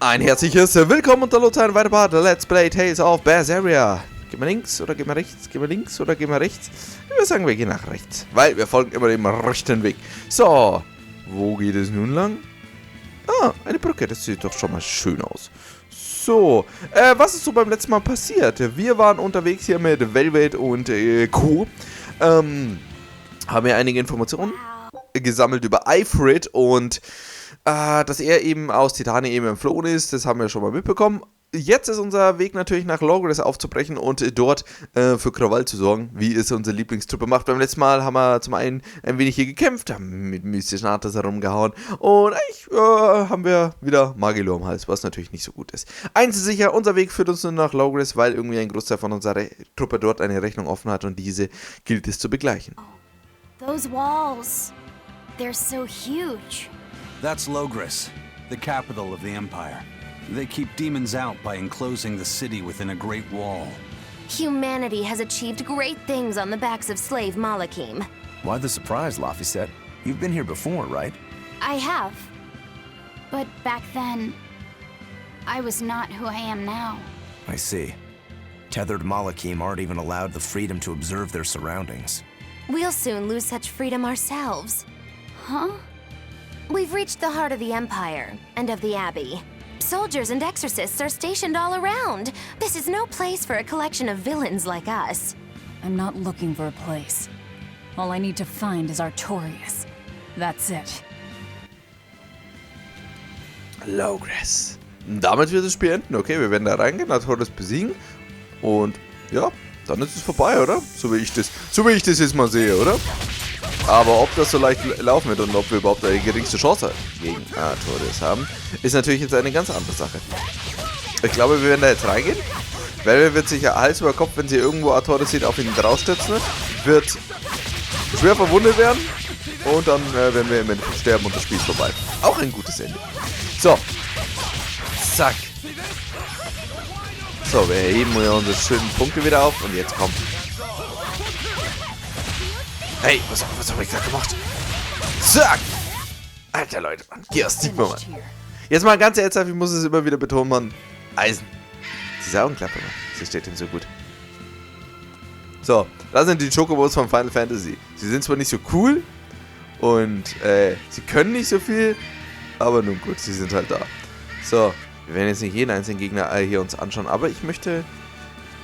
Ein herzliches Willkommen und hallo zu einem weiteren Part der Let's Play Tales of Berseria. Gehen wir links oder gehen wir rechts? Gehen wir links oder gehen wir rechts? Ich würde sagen, wir gehen nach rechts, weil wir folgen immer dem rechten Weg. So, wo geht es nun lang? Ah, eine Brücke, das sieht doch schon mal schön aus. So, was ist so beim letzten Mal passiert? Wir waren unterwegs hier mit Velvet und Co. Haben ja einige Informationen gesammelt über Ifrit und dass er eben aus Titania eben entflohen ist, das haben wir schon mal mitbekommen. Jetzt ist unser Weg natürlich nach Logres aufzubrechen und dort für Krawall zu sorgen, wie es unsere Lieblingstruppe macht. Beim letzten Mal haben wir zum einen ein wenig hier gekämpft, haben mit mystischen Artes herumgehauen und eigentlich haben wir wieder Magilor am Hals, was natürlich nicht so gut ist. Eins ist sicher, unser Weg führt uns nur nach Logres, weil irgendwie ein Großteil von unserer Truppe dort eine Rechnung offen hat und diese gilt es zu begleichen. Those walls, they're so huge. That's Logres, the capital of the Empire. They keep demons out by enclosing the city within a great wall. Humanity has achieved great things on the backs of slave Malakim. Why the surprise, Laphicet? You've been here before, right? I have. But back then, I was not who I am now. I see. Tethered Malakim aren't even allowed the freedom to observe their surroundings. We'll soon lose such freedom ourselves. Huh? We've reached the heart of the Empire, and of the Abbey. Soldiers and exorcists are stationed all around. This is no place for a collection of villains like us. I'm not looking for a place. All I need to find is Artorias. That's it. Logres. Damit wird das Spiel enden. Okay, wir werden da reingehen, Artorias besiegen. Und ja, dann ist es vorbei, oder? So wie ich das jetzt mal sehe, oder? Aber ob das so leicht laufen wird und ob wir überhaupt eine geringste Chance gegen Artorias haben, ist natürlich jetzt eine ganz andere Sache. Ich glaube, wir werden da jetzt reingehen. Velvet wird sicher Hals über Kopf, wenn sie irgendwo Artorias sieht, auf ihn draufstürzen wird schwer verwundet werden. Und dann werden wir im Endeffekt sterben und das Spiel ist vorbei. Auch ein gutes Ende. So. Zack. So, wir heben unsere schönen Punkte wieder auf und jetzt kommt. Hey, was hab ich gerade gemacht? Zack! Alter Leute, Mann. Gears sieht man, Mann. Jetzt mal ganz ernsthaft, ich muss es immer wieder betonen, Mann. Eisen. Diese Augenklappe, Mann. Sie steht ihm so gut. So, das sind die Chocobos von Final Fantasy. Sie sind zwar nicht so cool und sie können nicht so viel, aber nun gut, sie sind halt da. So, wir werden jetzt nicht jeden einzelnen Gegner hier uns anschauen, aber ich möchte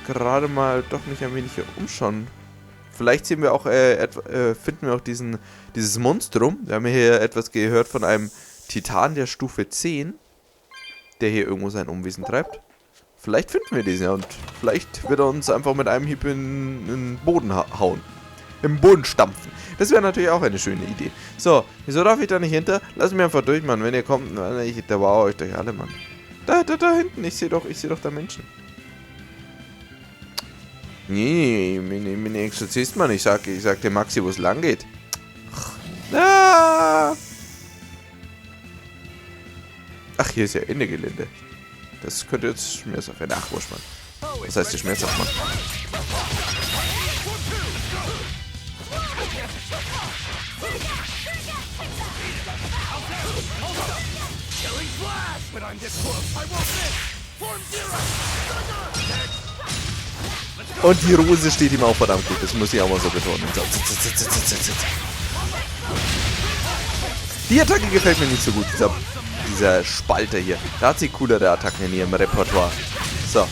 gerade mal doch mich ein wenig hier umschauen. Vielleicht sehen wir auch, finden wir auch dieses Monstrum. Wir haben hier etwas gehört von einem Titan der Stufe 10, der hier irgendwo sein Unwesen treibt. Vielleicht finden wir diesen, ja, und vielleicht wird er uns einfach mit einem Hieb in den Boden hauen. Im Boden stampfen. Das wäre natürlich auch eine schöne Idee. So, wieso darf ich da nicht hinter? Lasst mich einfach durch, Mann. Wenn ihr kommt, da wow euch durch alle, Mann. Da hinten, ich sehe doch da Menschen. Nee, ich bin Exorzist, Mann. Ich sag dem Maxi, wo es lang geht. Ah. Ach, hier ist ja Ende Gelände. Das könnte jetzt schmerzhaft werden. Ach, wurscht, Mann. Was heißt hier schmerzhaft, Mann? Und die Rose steht ihm auch verdammt gut. Das muss ich auch mal so betonen. Die Attacke gefällt mir nicht so gut. Dieser Spalter hier. Da hat sie coolere Attacken in ihrem Repertoire. So.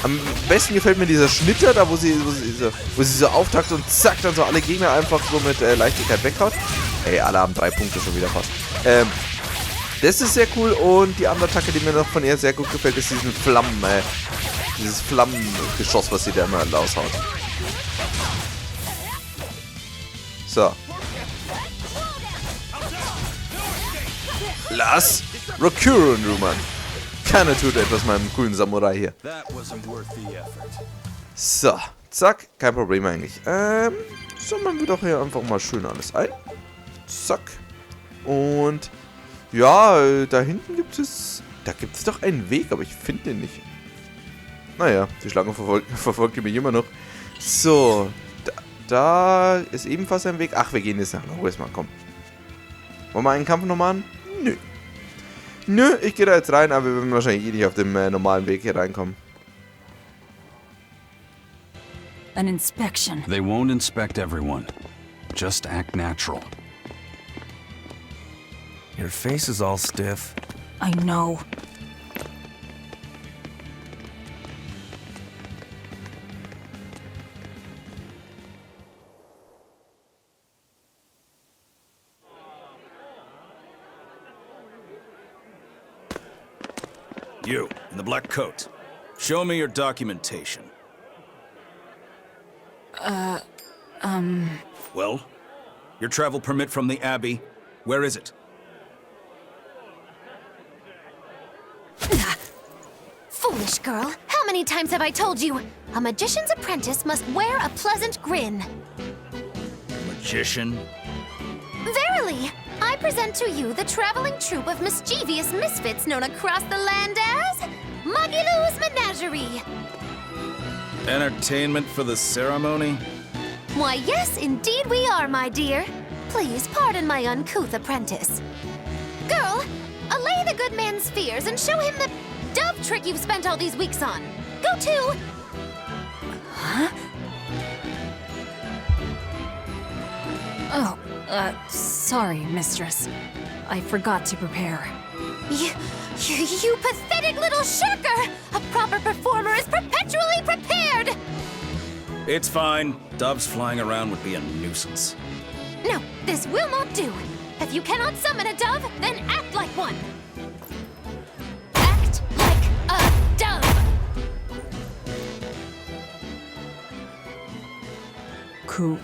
Am besten gefällt mir dieser Schnitter, da wo sie so auftakt und zack, dann so alle Gegner einfach so mit Leichtigkeit weghaut. Ey, alle haben 3 Punkte schon wieder fast. Das ist sehr cool und die andere Attacke, die mir noch von ihr sehr gut gefällt, ist dieses Flammengeschoss, was sie da immer raushaut. So. Lass Rokuren, du Mann. Keiner tut etwas meinem coolen Samurai hier. So, zack, kein Problem eigentlich. Sammeln wir doch hier einfach mal schön alles ein. Zack. Und ja, da hinten gibt es doch einen Weg, aber ich finde den nicht. Naja, die Schlange verfolgt mich immer noch. So, da ist ebenfalls ein Weg. Ach, wir gehen jetzt nach Logres mal, komm. Wollen wir einen Kampf noch machen? Nö. Nö, ich gehe da jetzt rein, aber wir werden wahrscheinlich eh nicht auf dem normalen Weg hier reinkommen. An inspection. They won't inspect everyone. Just act natural. Your face is all stiff. I know. You, in the black coat. Show me your documentation. Well? Your travel permit from the Abbey, where is it? Foolish girl, how many times have I told you? A magician's apprentice must wear a pleasant grin. Magician? Verily, I present to you the traveling troupe of mischievous misfits known across the land as Magilou's Menagerie. Entertainment for the ceremony? Why, yes, indeed we are, my dear. Please pardon my uncouth apprentice. Girl, allay the good man's fears and show him the dove trick you've spent all these weeks on. Go to... Oh, sorry, mistress. I forgot to prepare. You pathetic little shirker! A proper performer is perpetually prepared! It's fine. Doves flying around would be a nuisance. No, this will not do. If you cannot summon a dove, then act like one. Act like a dove! Coo.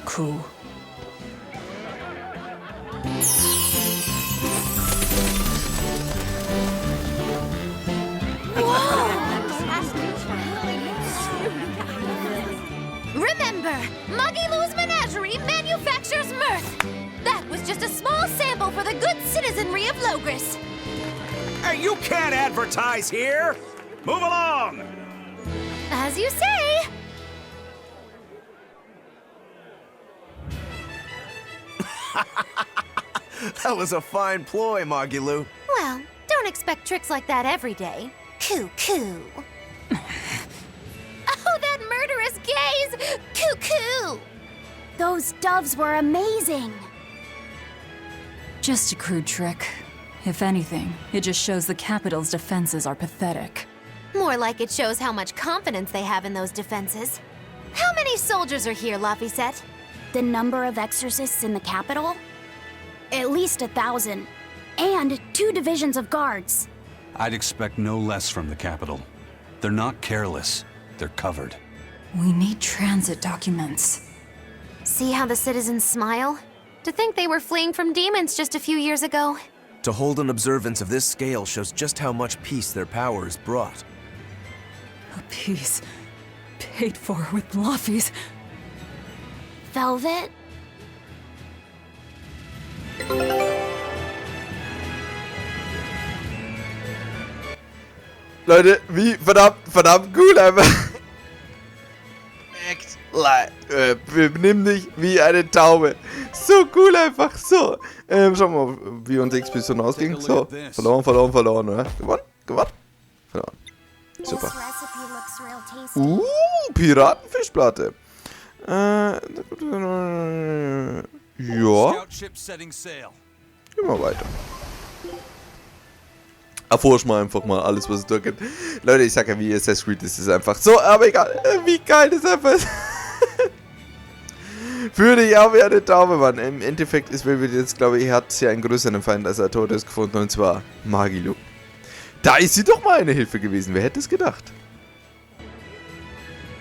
Remember, Magilou's Menagerie manufactures mirth. That was just a small sample for the good citizenry of Logris. Hey, you can't advertise here! Move along! As you say. That was a fine ploy, Magilou. Well, don't expect tricks like that every day. Coo. Oh, that murderous gaze! Coo. Those doves were amazing. Just a crude trick. If anything, it just shows the capital's defenses are pathetic. More like it shows how much confidence they have in those defenses. How many soldiers are here, Laphicet? The number of exorcists in the capital? At least 1,000. And 2 divisions of guards. I'd expect no less from the capital. They're not careless. They're covered. We need transit documents. See how the citizens smile? To think they were fleeing from demons just a few years ago. To hold an observance of this scale shows just how much peace their power has brought. A piece paid for with Laffy's. Velvet? Leute, wie verdammt cool einfach. Benimm dich wie eine Taube. So cool einfach, so. Schauen wir mal, wie unsere Expedition ausging. So, verloren, oder? Gewonnen? Verloren. Super. Piratenfischplatte. Ja. Scout ship setting sail. Gehen wir weiter. Erforschen wir einfach mal alles, was es da gibt. Leute, ich sag ja, wie Assassin's Creed ist es einfach so, aber egal, wie geil das einfach ist. Für dich auch wie eine Taube, Mann. Im Endeffekt ist Velvet jetzt, glaube ich, hat sie einen größeren Feind, als er tot ist, gefunden, und zwar Magilou. Da ist sie doch mal eine Hilfe gewesen, wer hätte es gedacht?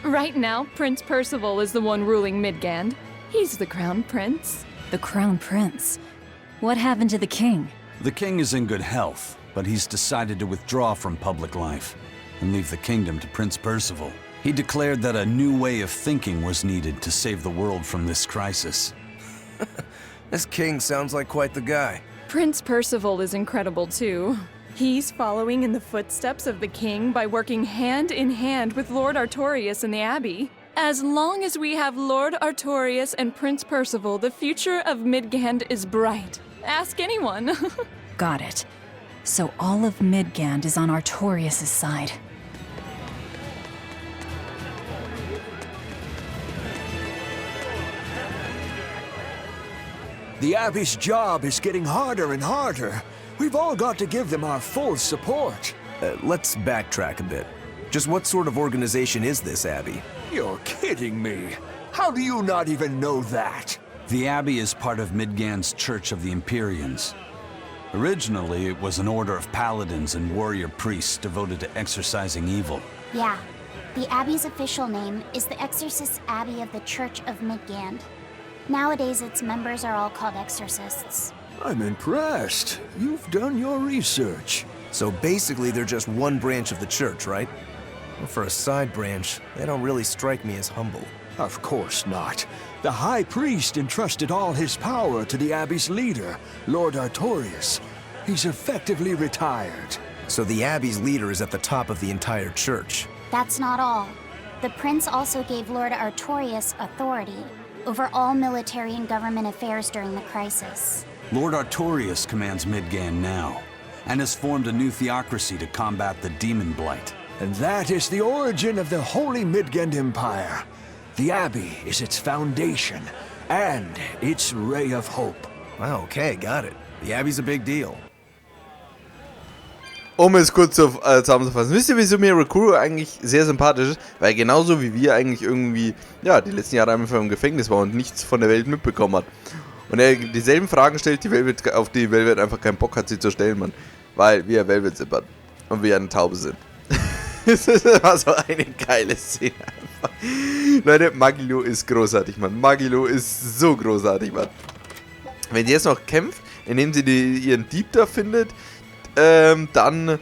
Right now, Prince Percival is the one ruling Midgand. He's the crown prince. The Crown Prince. What happened to the king? The king is in good health, but he's decided to withdraw from public life and leave the kingdom to Prince Percival. He declared that a new way of thinking was needed to save the world from this crisis. This king sounds like quite the guy. Prince Percival is incredible too. He's following in the footsteps of the king by working hand in hand with Lord Artorias in the Abbey. As long as we have Lord Artorias and Prince Percival, the future of Midgand is bright. Ask anyone. Got it. So all of Midgand is on Artorias' side. The Abbey's job is getting harder and harder. We've all got to give them our full support. Let's backtrack a bit. Just what sort of organization is this Abbey? You're kidding me. How do you not even know that? The Abbey is part of Midgand's Church of the Empyreans. Originally, it was an order of paladins and warrior priests devoted to exorcising evil. Yeah. The Abbey's official name is the Exorcist Abbey of the Church of Midgand. Nowadays, its members are all called exorcists. I'm impressed. You've done your research. So basically, they're just one branch of the church, right? Well, for a side branch, they don't really strike me as humble. Of course not. The High Priest entrusted all his power to the Abbey's leader, Lord Artorias. He's effectively retired. So the Abbey's leader is at the top of the entire church. That's not all. The Prince also gave Lord Artorias authority over all military and government affairs during the crisis. Lord Artorias commands Midgand now, and has formed a new theocracy to combat the demon blight. And that is the origin of the Holy Midgand Empire. The Abbey is its foundation, and its ray of hope. Wow, okay, got it. The Abbey's a big deal. Um es kurz zusammenzufassen, wisst ihr, wieso mir Rakuru eigentlich sehr sympathisch ist? Weil genauso wie wir eigentlich irgendwie, ja, die letzten Jahre einfach im Gefängnis war und nichts von der Welt mitbekommen hat. Und er dieselben Fragen stellt, auf die Velvet einfach keinen Bock hat, sie zu stellen, Mann. Weil wir Velvet zippern. Und wir eine Taube sind. Das war so eine geile Szene einfach. Leute, Magilou ist großartig, Mann. Magilou ist so großartig, Mann. Wenn sie jetzt noch kämpft, indem sie ihren Dieb da findet, dann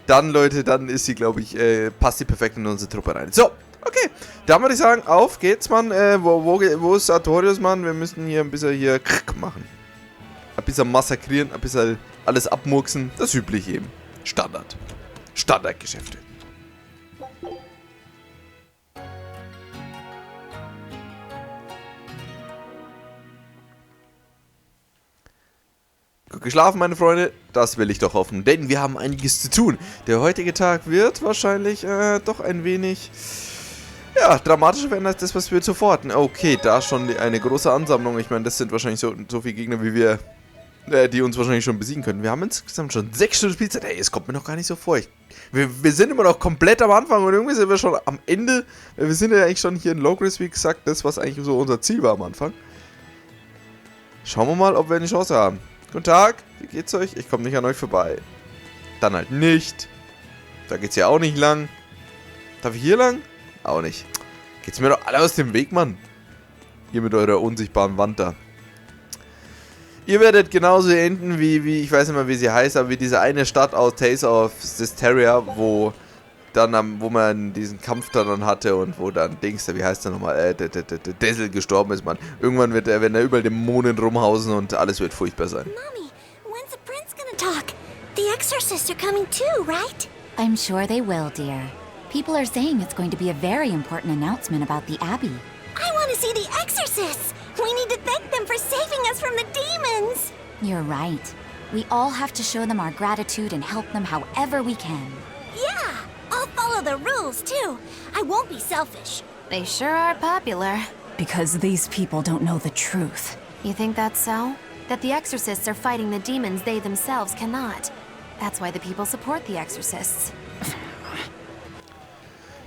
Leute, dann ist sie, glaube ich, passt sie perfekt in unsere Truppe rein. So, okay. Dann würde ich sagen, auf geht's, Mann. Wo ist Artorias, Mann? Wir müssen hier ein bisschen machen. Ein bisschen massakrieren, ein bisschen alles abmurksen. Das Übliche eben. Standard. Standardgeschäfte. Gut geschlafen, meine Freunde, das will ich doch hoffen, denn wir haben einiges zu tun. Der heutige Tag wird wahrscheinlich doch ein wenig, ja, dramatischer werden als das, was wir zuvor hatten. Okay, da schon eine große Ansammlung. Ich meine, das sind wahrscheinlich so viele Gegner, wie wir, die uns wahrscheinlich schon besiegen können. Wir haben insgesamt schon 6 Stunden Spielzeit. Ey, es kommt mir noch gar nicht so vor. Wir sind immer noch komplett am Anfang und irgendwie sind wir schon am Ende. Wir sind ja eigentlich schon hier in Logris, wie gesagt, das, was eigentlich so unser Ziel war am Anfang. Schauen wir mal, ob wir eine Chance haben. Guten Tag, wie geht's euch? Ich komme nicht an euch vorbei. Dann halt nicht. Da geht's ja auch nicht lang. Darf ich hier lang? Auch nicht. Geht's mir doch alle aus dem Weg, Mann. Ihr mit eurer unsichtbaren Wand da. Ihr werdet genauso enden wie ich weiß nicht mehr, wie sie heißt, aber wie diese eine Stadt aus Tales of Zestiria, wo man diesen Kampf dann hatte und wo dann wie heißt der nochmal, Dessel gestorben ist, Mann. Irgendwann werden da überall Dämonen rumhausen und alles wird furchtbar sein. Mommy, when's the prince gonna talk? The exorcists are coming too, right? I'm sure they will, dear. People are saying it's going to be a very important announcement about the Abbey. I want to see the exorcists! We need to thank them for saving us from the demons! You're right. We all have to show them our gratitude and help them however we can. Yeah! I'll follow the rules, too. I won't be selfish. They sure are popular. Because these people don't know the truth. You think that's so? That the exorcists are fighting the demons they themselves cannot. That's why the people support the exorcists.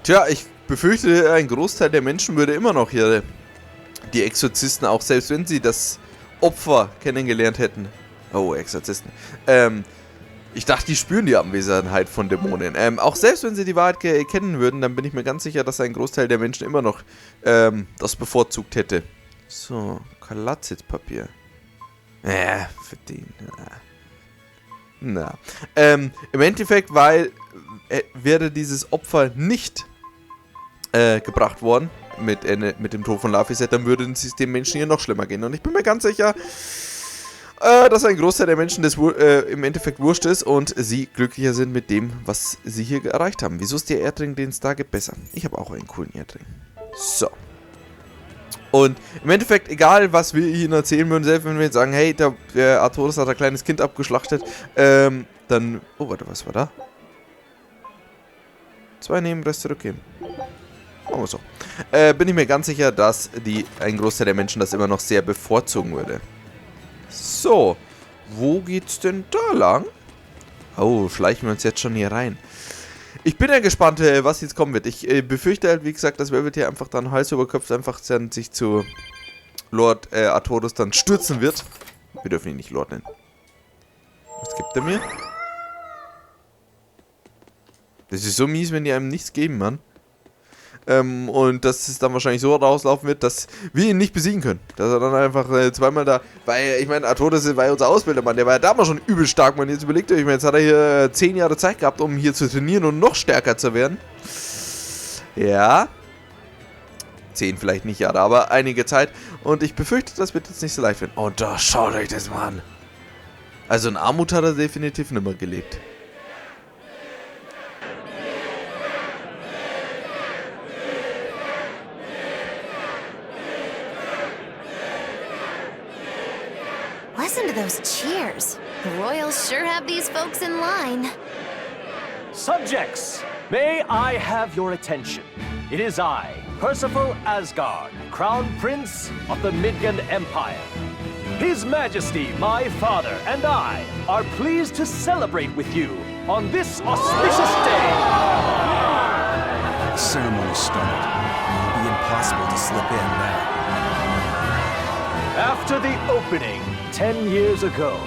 Tja, ich befürchte, ein Großteil der Menschen würde immer noch hier die Exorzisten, auch selbst wenn sie das Opfer kennengelernt hätten. Oh, Exorzisten. Ich dachte, die spüren die Anwesenheit von Dämonen. Auch selbst wenn sie die Wahrheit kennen würden, dann bin ich mir ganz sicher, dass ein Großteil der Menschen immer noch das bevorzugt hätte. So, Kalatzitpapier. Für den. Na. Im Endeffekt, weil wäre dieses Opfer nicht gebracht worden mit dem Tod von Laphicet, dann würde es den Menschen hier noch schlimmer gehen. Und ich bin mir ganz sicher, dass ein Großteil der Menschen das im Endeffekt wurscht ist und sie glücklicher sind mit dem, was sie hier erreicht haben. Wieso ist der Erdring, den es da gibt, besser? Ich habe auch einen coolen Erdring. So. Und im Endeffekt, egal was wir Ihnen erzählen würden, selbst wenn wir jetzt sagen, hey, der Artorias hat ein kleines Kind abgeschlachtet, dann dann... Oh, warte, was war da? 2 nehmen, Rest zurückgeben. Machen wir so. Bin ich mir ganz sicher, dass ein Großteil der Menschen das immer noch sehr bevorzugen würde. So. Wo geht's denn da lang? Oh, schleichen wir uns jetzt schon hier rein. Ich bin ja gespannt, was jetzt kommen wird. Ich befürchte halt, wie gesagt, dass Velvet hier einfach dann Hals über Kopf einfach dann sich zu Lord Artorius dann stürzen wird. Wir dürfen ihn nicht Lord nennen. Was gibt er mir? Das ist so mies, wenn die einem nichts geben, Mann. Und dass es dann wahrscheinlich so rauslaufen wird, dass wir ihn nicht besiegen können. Dass er dann einfach zweimal da... Weil, ich meine, Artorius war ja unser Ausbildermann. Der war ja damals schon übel stark, man. Jetzt überlegt euch, ich meine, jetzt hat er hier 10 Jahre Zeit gehabt, um hier zu trainieren und noch stärker zu werden. Ja. 10 vielleicht nicht Jahre, aber einige Zeit. Und ich befürchte, das wird jetzt nicht so leicht werden. Und da schaut euch das mal an. Also in Armut hat er definitiv nicht mehr gelebt. Listen to those cheers. The royals sure have these folks in line. Subjects, may I have your attention? It is I, Percival Asgard, Crown Prince of the Midgard Empire. His Majesty, my father, and I are pleased to celebrate with you on this auspicious day. The ceremony started. It'll be impossible to slip in now. After the opening, 10 years ago,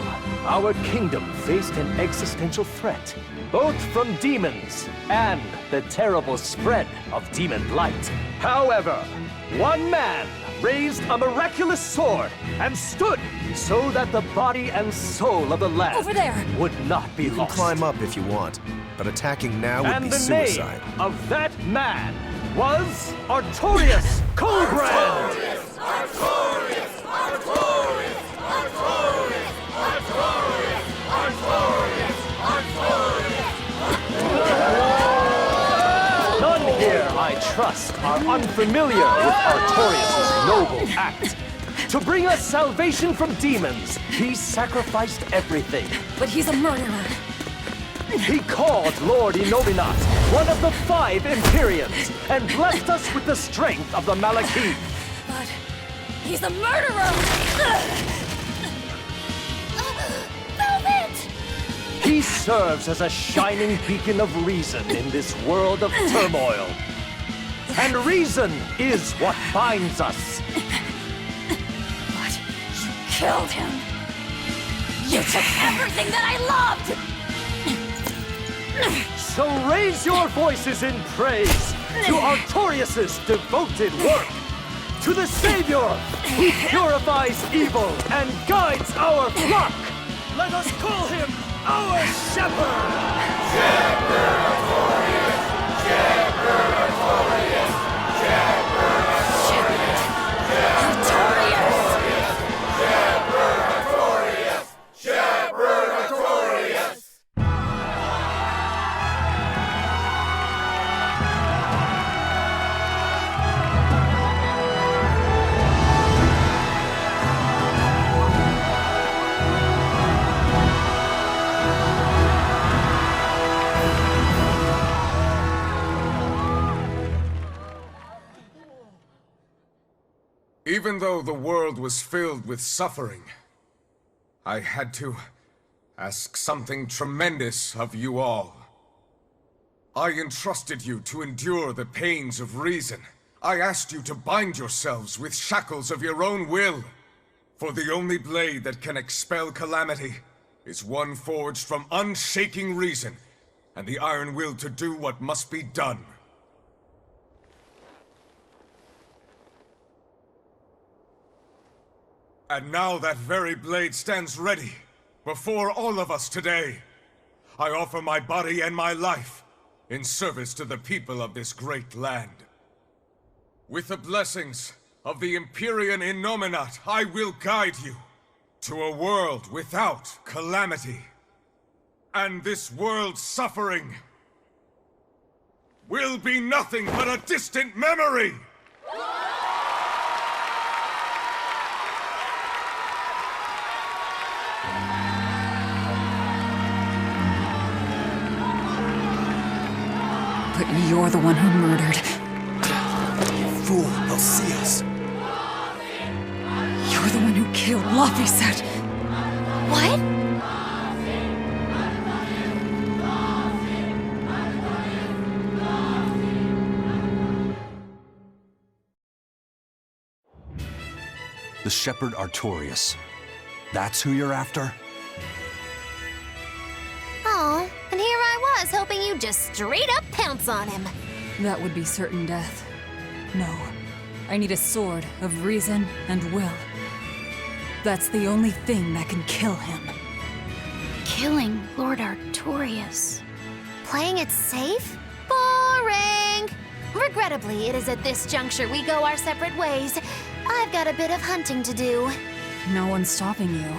our kingdom faced an existential threat, both from demons and the terrible spread of demon blight. However, one man raised a miraculous sword and stood so that the body and soul of the land Over there. would not be You can lost. climb up if you want, but attacking now would And be the suicide. name of that man was Artorius Colbrand! None here, I trust, are unfamiliar with Artorius' noble act. To bring us salvation from demons, he sacrificed everything. But he's a murderer. He called Lord Inominat, one of the 5 Empyreans, and blessed us with the strength of the Malakith. But he's a murderer! Velvet! He serves as a shining beacon of reason in this world of turmoil. And reason is what binds us. But you killed him. You took everything that I loved! So raise your voices in praise to Artorius' devoted work, to the Savior who purifies evil and guides our flock. Let us call him our shepherd! Shepherd Artorius! Shepherd Artorius! Shepherd Artorius! Shepherd Artorius! Shepherd Artorius! Even though the world was filled with suffering, I had to ask something tremendous of you all. I entrusted you to endure the pains of reason. I asked you to bind yourselves with shackles of your own will. For the only blade that can expel calamity is one forged from unshaking reason, and the iron will to do what must be done. And now that very blade stands ready, before all of us today. I offer my body and my life, in service to the people of this great land. With the blessings of the Empyrean Innominat, I will guide you to a world without calamity. And this world's suffering will be nothing but a distant memory! But you're the one who murdered. Fool, they'll see us. You're the one who killed Laphicet. What? The Shepherd Artorias. That's who you're after? Oh, and here I was hoping you'd just straight up pounce on him. That would be certain death. No. I need a sword of reason and will. That's the only thing that can kill him. Killing Lord Artorias. Playing it safe? Boring! Regrettably, it is at this juncture we go our separate ways. I've got a bit of hunting to do. No one's stopping you.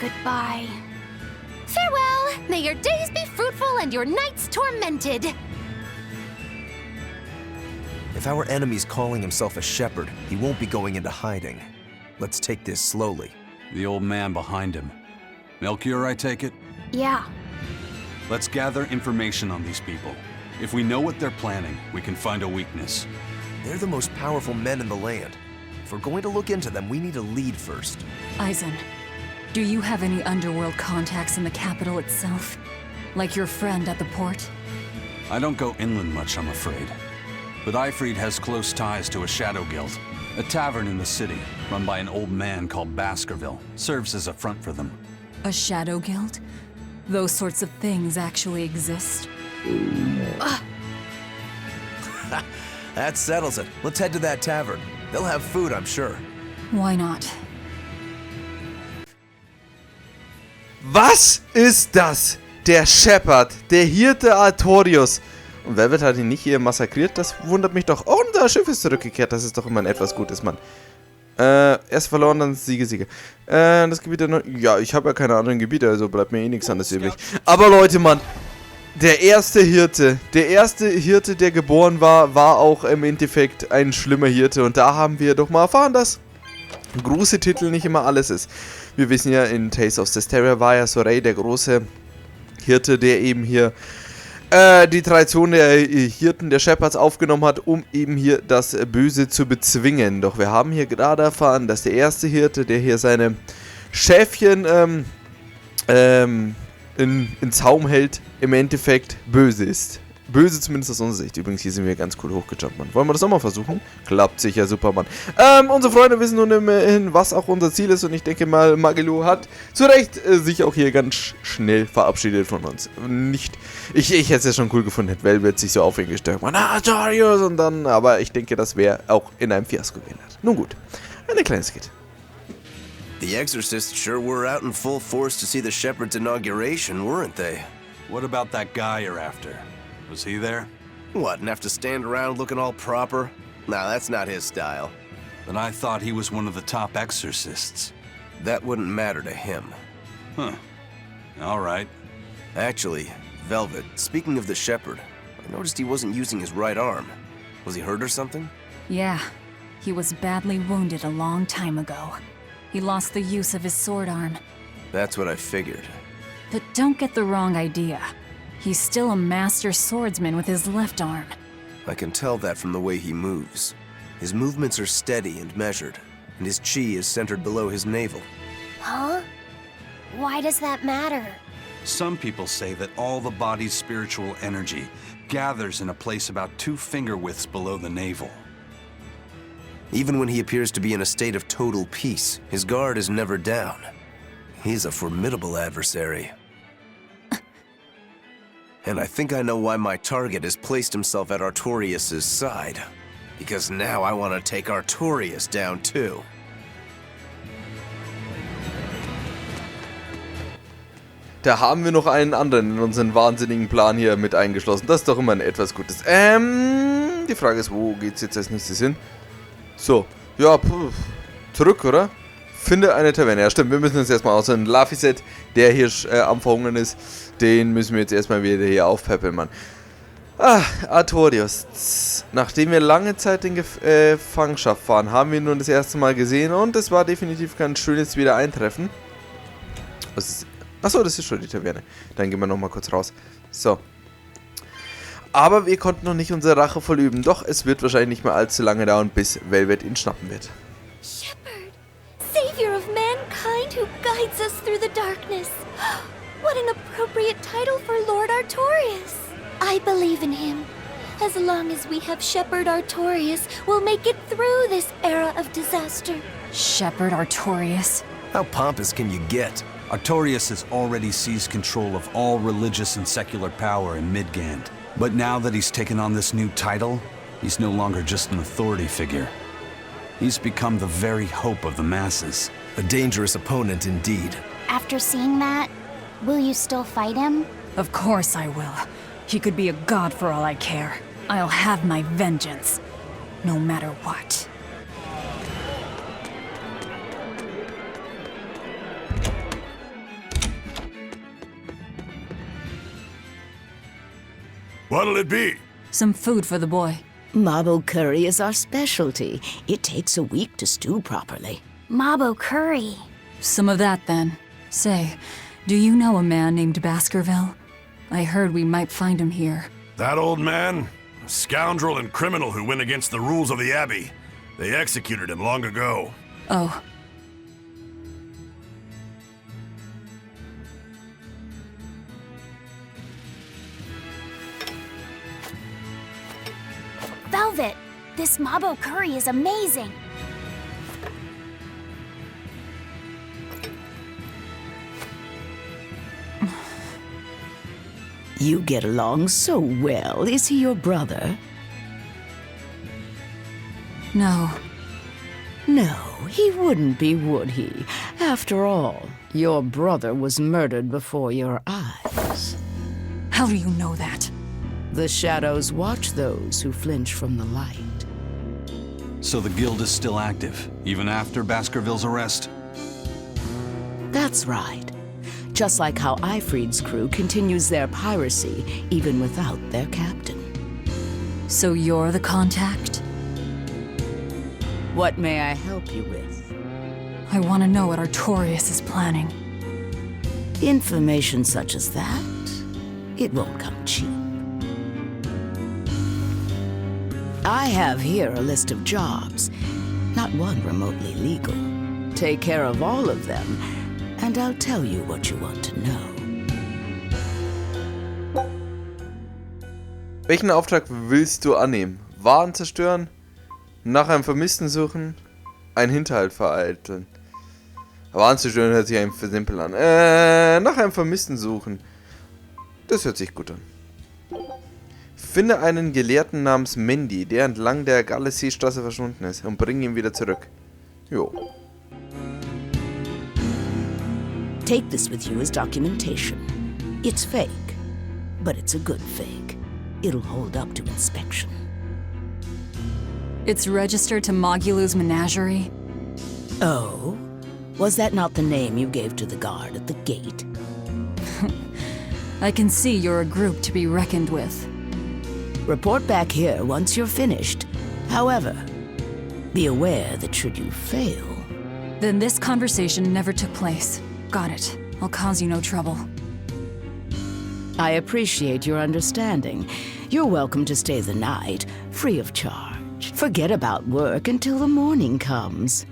Goodbye. Farewell! May your days be fruitful and your nights tormented! If our enemy's calling himself a shepherd, he won't be going into hiding. Let's take this slowly. The old man behind him. Melchior, I take it? Yeah. Let's gather information on these people. If we know what they're planning, we can find a weakness. They're the most powerful men in the land. If we're going to look into them, we need a lead first. Eisen, do you have any underworld contacts in the capital itself? Like your friend at the port? I don't go inland much, I'm afraid. But Eifried has close ties to a shadow guild. A tavern in the city, run by an old man called Baskerville, serves as a front for them. A shadow guild? Those sorts of things actually exist? That settles it. Let's head to that tavern. They'll have food, I'm sure. Why not? Was ist das? Der Shepherd, der Hirte Artorius. Und Velvet hat ihn nicht hier massakriert, das wundert mich doch. Oh, unser Schiff ist zurückgekehrt, das ist doch immer ein etwas Gutes, Mann. Erst verloren, dann Siege. Das Gebiet der ja, ich habe ja keine anderen Gebiete, also bleibt mir eh nichts anderes übrig. Aber Leute, Mann, der erste Hirte, der geboren war, war auch im Endeffekt ein schlimmer Hirte. Und da haben wir doch mal erfahren, dass große Titel nicht immer alles ist. Wir wissen ja, in Tales of Zestiria war ja Sorey der große Hirte, der eben hier die Tradition der Hirten, der Shepherds aufgenommen hat, um eben hier das Böse zu bezwingen. Doch wir haben hier gerade erfahren, dass der erste Hirte, der hier seine Schäfchen in Zaum hält, im Endeffekt böse ist. Böse zumindest aus unserer Sicht. Übrigens, hier sind wir ganz cool hochgejumpt, Mann. Wollen wir das nochmal versuchen? Klappt sicher, super, Mann. Unsere Freunde wissen nun immerhin, was auch unser Ziel ist. Und ich denke mal, Magilou hat zu Recht sich auch hier ganz schnell verabschiedet von uns. Nicht, ich hätte es ja schon cool gefunden, hätte Velvet sich so auf ihn gestellt. Man, Artorius und dann, aber ich denke, das wäre auch in einem Fiasko geändert. Nun gut, eine kleine Skit. The Exorcists sure were out in full force to see the Shepherd's inauguration, weren't they? What about that guy you're after? Was he there? What, and have to stand around looking all proper? Nah, that's not his style. Then I thought he was one of the top exorcists. That wouldn't matter to him. Huh. All right. Actually, Velvet, speaking of the Shepherd, I noticed he wasn't using his right arm. Was he hurt or something? Yeah. He was badly wounded a long time ago. He lost the use of his sword arm. That's what I figured. But don't get the wrong idea. He's still a master swordsman with his left arm. I can tell that from the way he moves. His movements are steady and measured, and his chi is centered below his navel. Huh? Why does that matter? Some people say that all the body's spiritual energy gathers in a place about 2 finger widths below the navel. Even when he appears to be in a state of total peace, his guard is never down. He's a formidable adversary. And I think I know why my target has placed himself at Artorias' side. Because now I want to take Artorias down too. Da haben wir noch einen anderen in unseren wahnsinnigen Plan hier mit eingeschlossen. Das ist doch immer ein etwas Gutes. Die Frage ist, wo geht's jetzt als nächstes hin? So, ja, zurück, oder? Finde eine Taverne. Ja, stimmt, wir müssen uns erstmal aussehen. Laphicet, der hier am Verhungern ist, den müssen wir jetzt erstmal wieder hier aufpäppeln, Mann. Artorius. Nachdem wir lange Zeit in Gefangenschaft waren, haben wir ihn nun das erste Mal gesehen und es war definitiv kein schönes Wiedereintreffen. Achso, das ist schon die Taverne. Dann gehen wir nochmal kurz raus. So. Aber wir konnten noch nicht unsere Rache vollüben. Doch es wird wahrscheinlich nicht mehr allzu lange dauern, bis Velvet ihn schnappen wird. Shepherd, savior of mankind who guides us through the darkness. What an appropriate title for Lord Artorias. I believe in him. As long as we have Shepherd Artorias, we'll make it through this era of disaster. Shepherd Artorias? How pompous can you get? Artorias has already seized control of all religious and secular power in Midgand. But now that he's taken on this new title, he's no longer just an authority figure. He's become the very hope of the masses. A dangerous opponent indeed. After seeing that, will you still fight him? Of course I will. He could be a god for all I care. I'll have my vengeance. No matter what. What'll it be? Some food for the boy. Mabo curry is our specialty. It takes a week to stew properly. Mabo curry. Some of that, then. Say, do you know a man named Baskerville? I heard we might find him here. That old man? A scoundrel and criminal who went against the rules of the Abbey. They executed him long ago. Oh. Velvet, this Mabo curry is amazing. You get along so well. Is he your brother? No. No, he wouldn't be, would he? After all, your brother was murdered before your eyes. How do you know that? The shadows watch those who flinch from the light. So the guild is still active, even after Baskerville's arrest? That's right. Just like how Ifrid's crew continues their piracy, even without their captain. So you're the contact? What may I help you with? I want to know what Artorias is planning. Information such as that, it won't come cheap. I have here a list of jobs, not one remotely legal. Take care of all of them, and I'll tell you what you want to know. Welchen Auftrag willst du annehmen? Waren zerstören? Nach einem Vermissten suchen? Einen Hinterhalt vereiteln? Waren zerstören hört sich einfach simpel an. Nach einem Vermissten suchen. Das hört sich gut an. Finde einen Gelehrten namens Mendy, der entlang der Galaxiestraße verschwunden ist, und bring ihn wieder zurück. Jo. Take this with you as documentation. It's fake, but it's a good fake. It'll hold up to inspection. It's registered to Mogulu's menagerie? Oh? Was that not the name you gave to the guard at the gate? I can see you're a group to be reckoned with. Report back here once you're finished. However, be aware that should you fail... Then this conversation never took place. Got it. I'll cause you no trouble. I appreciate your understanding. You're welcome to stay the night, free of charge. Forget about work until the morning comes.